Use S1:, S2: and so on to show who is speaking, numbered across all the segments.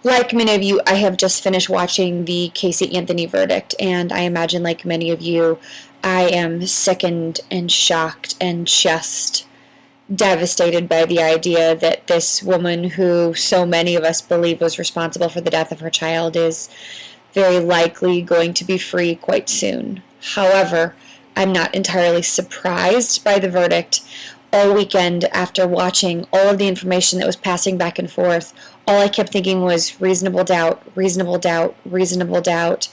S1: Like many of you, I have just finished watching the Casey Anthony verdict, and I imagine, like many of you, I am sickened and shocked and just devastated by the idea that this woman, who so many of us believe was responsible for the death of her child, is very likely going to be free quite soon. However, I'm not entirely surprised by the verdict. All weekend, after watching all of the information that was passing back and forth, all I kept thinking was reasonable doubt, reasonable doubt, reasonable doubt.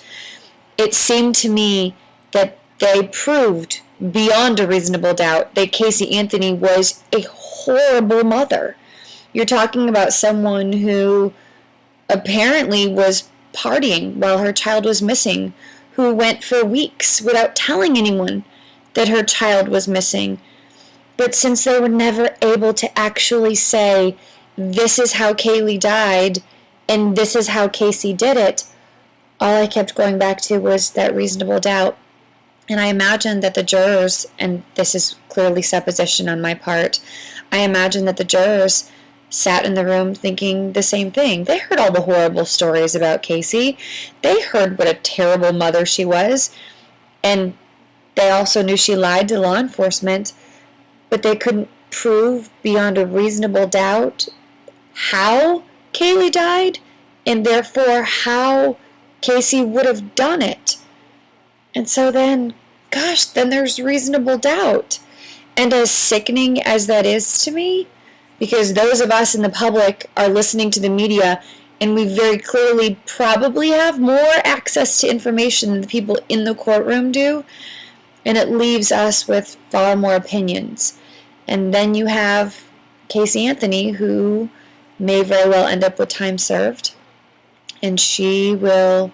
S1: It seemed to me that they proved beyond a reasonable doubt that Casey Anthony was a horrible mother. You're talking about someone who apparently was partying while her child was missing, who went for weeks without telling anyone that her child was missing. But since they were never able to actually say, this is how Kaylee died, and this is how Casey did it, all I kept going back to was that reasonable doubt. And I imagine that the jurors, and this is clearly supposition on my part, I imagine that the jurors sat in the room thinking the same thing. They heard all the horrible stories about Casey. They heard what a terrible mother she was. And they also knew she lied to law enforcement. But they couldn't prove beyond a reasonable doubt how Kaylee died, and therefore how Casey would have done it. And so then, gosh, then there's reasonable doubt. And as sickening as that is to me, because those of us in the public are listening to the media, and we very clearly probably have more access to information than the people in the courtroom do, and it leaves us with far more opinions. And then you have Casey Anthony, who may very well end up with time served, and she will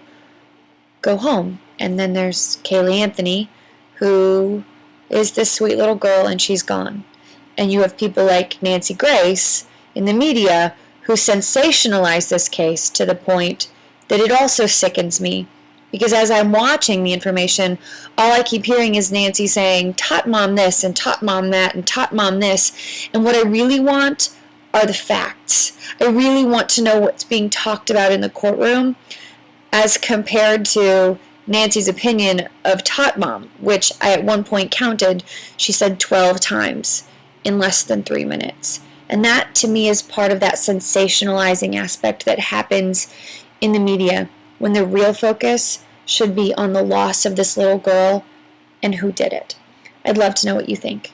S1: go home. And then there's Kaylee Anthony, who is this sweet little girl, and she's gone. And you have people like Nancy Grace in the media who sensationalize this case to the point that it also sickens me. Because as I'm watching the information, all I keep hearing is Nancy saying, tot mom this, and tot mom that, and tot mom this. And what I really want are the facts. I really want to know what's being talked about in the courtroom as compared to Nancy's opinion of tot mom, which I at one point counted, she said 12 times in less than 3 minutes. And that, to me, is part of that sensationalizing aspect that happens in the media, when the real focus should be on the loss of this little girl and who did it. I'd love to know what you think.